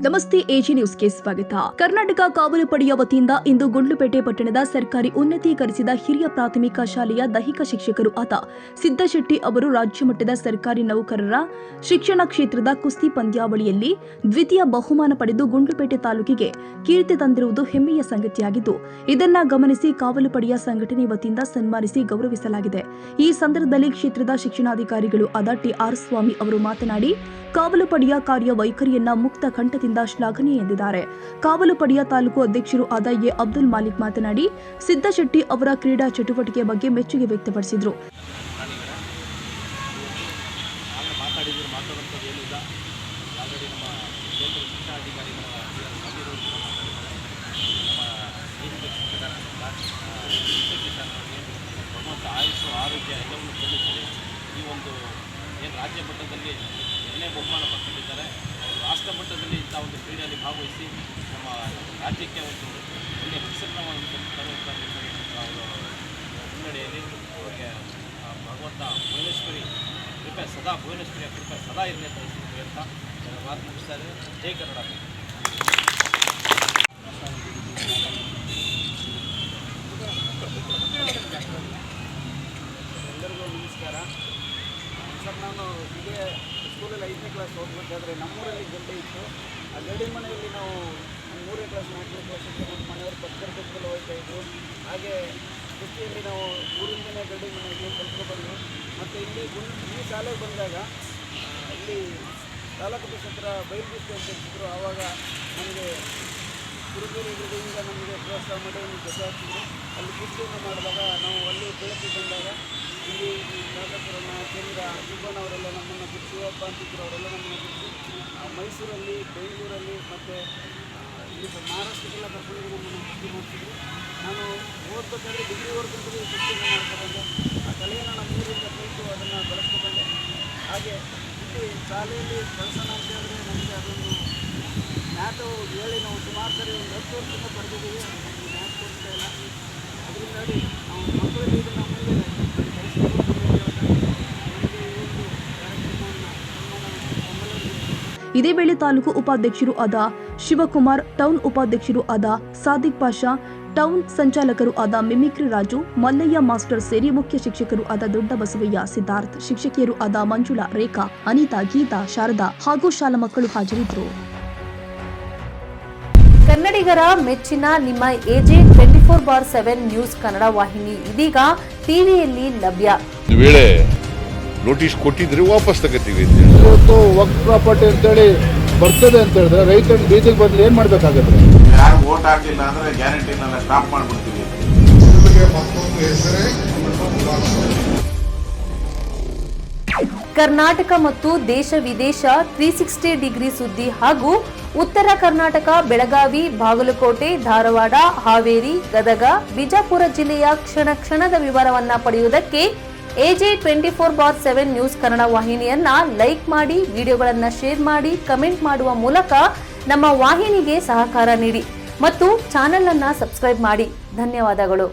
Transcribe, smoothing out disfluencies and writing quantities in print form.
ನಮಸ್ತೆ ಎಜಿ ನ್ಯೂಸ್ಗೆ ಸ್ವಾಗತ. ಕರ್ನಾಟಕ ಕಾವಲು ಪಡೆಯ ವತಿಯಿಂದ ಇಂದು ಗುಂಡ್ಲುಪೇಟೆ ಪಟ್ಟಣದ ಸರ್ಕಾರಿ ಉನ್ನತೀಕರಿಸಿದ ಹಿರಿಯ ಪ್ರಾಥಮಿಕ ಶಾಲೆಯ ದೈಹಿಕ ಶಿಕ್ಷಕರು ಆದ ಸಿದ್ದಶೆಟ್ಟಿ ಅವರು ರಾಜ್ಯ ಮಟ್ಟದ ಸರ್ಕಾರಿ ನೌಕರರ ಶಿಕ್ಷಣ ಕ್ಷೇತ್ರದ ಕುಸ್ತಿ ಪಂದ್ಯಾವಳಿಯಲ್ಲಿ ದ್ವಿತೀಯ ಬಹುಮಾನ ಪಡೆದು ಗುಂಡ್ಲುಪೇಟೆ ತಾಲೂಕಿಗೆ ಕೀರ್ತಿ ತಂದಿರುವುದು ಹೆಮ್ಮೆಯ ಸಂಗತಿಯಾಗಿದ್ದು, ಇದನ್ನ ಗಮನಿಸಿ ಕಾವಲು ಪಡೆಯ ಸಂಘಟನೆ ವತಿಯಿಂದ ಸನ್ಮಾನಿಸಿ ಗೌರವಿಸಲಾಗಿದೆ. ಈ ಸಂದರ್ಭದಲ್ಲಿ ಕ್ಷೇತ್ರದ ಶಿಕ್ಷಣಾಧಿಕಾರಿಗಳು ಆದ ಟಿ.ಆರ್. ಸ್ವಾಮಿ ಅವರು ಮಾತನಾಡಿ, ಕಾವಲು ಪಡೆಯ ಕಾರ್ಯ ವೈಖರಿಯನ್ನ ಮುಕ್ತ ಕಂಠದಿಂದ ಶ್ಲಾಘನೀಯ ಎಂದಿದ್ದಾರೆ. ಕಾವಲು ಪಡೆಯ ತಾಲೂಕು ಅಧ್ಯಕ್ಷರು ಆದ ಎ. ಅಬ್ದುಲ್ ಮಾಲಿಕ್ ಮಾತನಾಡಿ, ಸಿದ್ದಶೆಟ್ಟಿ ಅವರ ಕ್ರೀಡಾ ಚಟುವಟಿಕೆ ಬಗ್ಗೆ ಮೆಚ್ಚುಗೆ ವ್ಯಕ್ತಪಡಿಸಿದರು. ರಾಜ್ಯ ಮಟ್ಟದಲ್ಲಿ ಎರಡನೇ ಬಹುಮಾನ ಪಡೆದಿದ್ದಾರೆ. ರಾಷ್ಟ್ರ ಮಟ್ಟದಲ್ಲಿ ಇಂಥ ಒಂದು ಕ್ರೀಡೆಯಲ್ಲಿ ಭಾಗವಹಿಸಿ ನಮ್ಮ ರಾಜ್ಯಕ್ಕೆ ಒಂದು ಒಳ್ಳೆಯ ಹೆಸರನ್ನು ತರುವಂಥ ಮುನ್ನಡೆಯಲ್ಲಿ ಅವರಿಗೆ ಭಗವಂತ ಭುವನೇಶ್ವರಿ ಕೃಪೆ ಸದಾ ಇರಲಿ ಅಂತ ಹೇಳ್ತಾ ಮಾತು ಮುಗಿಸ್ತಾ ಇದ್ದಾರೆ. ಜೈ ಕನ್ನಡ. ಎಲ್ಲರಿಗೂ ನಮಸ್ಕಾರ. ಸರ್, ನಾನು ಇದೇ ಸ್ಕೂಲಲ್ಲಿ 5ನೇ ಕ್ಲಾಸ್ ಓದಬೇಕಾದ್ರೆ ನಮ್ಮೂರಲ್ಲಿ ಗಡ್ಡೆ ಇತ್ತು. ಆ ಗಡ್ಡೆ ಮನೆಯಲ್ಲಿ ನಾವು 3ನೇ ಕ್ಲಾಸ್ 4ನೇ ಕ್ಲಾಸಕ್ಕೆ ನಮ್ಮ ಮನೆಯವರು ಪಕ್ಕದಲ್ಲಿ ಹೋಗ್ತಾಯಿದ್ರು. ಹಾಗೆ ಕುಸ್ತಿಯಲ್ಲಿ ನಾವು ಊರಿಂದನೇ ಗಡ್ಡೆ ಮನೆಗೆ ಕಲ್ತ್ಕೊಬಂದು ಮತ್ತು ಇಲ್ಲಿ ಈ ಶಾಲೆಗೆ ಬಂದಾಗ ಇಲ್ಲಿ ತಾಲೂಕು ಹತ್ರ ಬಯಲು ಕುಸ್ತಿ ಅಂತ ಹೇಳ್ತಿದ್ರು. ಆವಾಗ ನಮಗೆ ಗುರುಗಳಿಂದ ನಮಗೆ ಪ್ರೋತ್ಸಾಹ ಮಾಡಿ ಜೊತೆ ಹಾಕ್ತಿದ್ರು. ಅಲ್ಲಿ ಕುಸ್ತಿಯನ್ನು ಮಾಡಿದಾಗ ನಾವು ಅಲ್ಲಿ ಬೆಳಕು ಬಂದಾಗ ಇಲ್ಲಿ ಶಾಸಕರನ್ನ ಕೇಂದ್ರ ಸುಬ್ಬಣ್ಣ ಅವರೆಲ್ಲ ನಮ್ಮನ್ನು ಬಿಟ್ಟು, ಶಿವಪ್ಪ ಅಂತಿದ್ರು, ಅವರೆಲ್ಲ ನಮ್ಮನ್ನು ಬಿಟ್ಟು ಮೈಸೂರಲ್ಲಿ, ಬೆಂಗಳೂರಲ್ಲಿ ಮತ್ತು ಇಲ್ಲಿ ಮಹಾರಾಷ್ಟ್ರಕ್ಕೆಲ್ಲ ಕರ್ಕೊಂಡು ನಮ್ಮನ್ನು ಕುಸ್ತಿ ಮಾಡ್ತಿದ್ರು. ನಾನು ಓದಬೇಕಾದ್ರೆ ಡಿಗ್ರಿವರೆಗೂ ಕುಸ್ತಿಯನ್ನು ಮಾಡ್ಕೊಂಡೆ. ಆ ಕಲೆಯನ್ನು ನಮ್ಮ ಊರಿಂದ ಕಲಿತು ಅದನ್ನು ಬಳಸ್ಕೊಂಡೆ. ಹಾಗೆ ಇಲ್ಲಿ ಶಾಲೆಯಲ್ಲಿ ಕಳ್ಸೋಣ ಅಂತ ಹೇಳಿದ್ರೆ ನಮಗೆ ಅದೊಂದು ಮ್ಯಾಟು ಹೇಳಿ ನಾವು ಸುಮಾರು ಸರಿ ಒಂದು 10 ವರ್ಷದಿಂದ ಪಡೆದಿದ್ದೀವಿ. ನಮಗೆ ಮ್ಯಾಟ್ ಕೊಡ್ತಾ ಇಲ್ಲ. ಅದರಿಂದಾಗಿ ನಾವು ಮಕ್ಕಳಿಗೆ ಇದನ್ನು ಮುಂದೆ ಇದೇ ವೇಳೆ ತಾಲೂಕು ಉಪಾಧ್ಯಕ್ಷರು ಆದ ಶಿವಕುಮಾರ್, ಟೌನ್ ಉಪಾಧ್ಯಕ್ಷರು ಆದ ಸಾದಿಕ್ ಪಾಷಾ, ಟೌನ್ ಸಂಚಾಲಕರು ಆದ ಮಿಮಿಕ್ರಿ ರಾಜು, ಮಲ್ಲಯ್ಯ ಮಾಸ್ಟರ್ ಸೇರಿ ಮುಖ್ಯ ಶಿಕ್ಷಕರು ಆದ ದೊಡ್ಡ ಬಸವಯ್ಯ, ಸಿದ್ಧಾರ್ಥ್, ಶಿಕ್ಷಕಿಯರು ಆದ ಮಂಜುಳಾ, ರೇಖಾ, ಅನಿತಾ, ಗೀತಾ, ಶಾರದಾ ಹಾಗೂ ಶಾಲಾ ಮಕ್ಕಳು ಹಾಜರಿದ್ದರು. ಕನ್ನಡಿಗರ ಮೆಚ್ಚಿನ ನಿಮ್ಮ ಎಜೆ 24/7 ನ್ಯೂಸ್ ಕನ್ನಡ ವಾಹಿನಿ ಇದೀಗ ಟಿವಿಯಲ್ಲಿ ಲಭ್ಯ. ನೋಟಿಸ್ ಕೊಟ್ಟಿದ್ರೆ ವಾಪಸ್ ತಗೋತೀವಿ. ಇವತ್ತು ವಕ್ಫ್ ಪ್ರಾಪರ್ಟಿ ಅಂತೇಳಿ ಬರ್ತದೆ ಅಂತ ಹೇಳಿದ್ರೆ ರೈತರು ಬೀದಿಗೆ ಬದಲು ಏನ್ ಮಾಡ್ಬೇಕಾಗತ್ತೆ? ಯಾರು ವೋಟ್ ಹಾಕಿಲ್ಲ ಅಂದ್ರೆ ಗ್ಯಾರಂಟಿನೆಲ್ಲ ಸ್ಟಾಪ್ ಮಾಡ್ಬಿಡ್ತೀವಿ. ಕರ್ನಾಟಕ ಮತ್ತು ದೇಶ ವಿದೇಶ 360 ಡಿಗ್ರಿ ಸುದ್ದಿ ಹಾಗೂ ಉತ್ತರ ಕರ್ನಾಟಕ, ಬೆಳಗಾವಿ, ಬಾಗಲಕೋಟೆ, ಧಾರವಾಡ, ಹಾವೇರಿ, ಗದಗ, ಬಿಜಾಪುರ ಜಿಲ್ಲೆಯ ಕ್ಷಣ ಕ್ಷಣದ ವಿವರವನ್ನ ಪಡೆಯುವುದಕ್ಕೆ ಎಜೆ 24/7 ನ್ಯೂಸ್ ಕನ್ನಡ ವಾಹಿನಿಯನ್ನ ಲೈಕ್ ಮಾಡಿ, ವಿಡಿಯೋಗಳನ್ನ ಶೇರ್ ಮಾಡಿ, ಕಮೆಂಟ್ ಮಾಡುವ ಮೂಲಕ ನಮ್ಮ ವಾಹಿನಿಗೆ ಸಹಕಾರ ನೀಡಿ ಮತ್ತು ಚಾನೆಲ್ ಅನ್ನ ಸಬ್ಸ್ಕ್ರೈಬ್ ಮಾಡಿ. ಧನ್ಯವಾದಗಳು.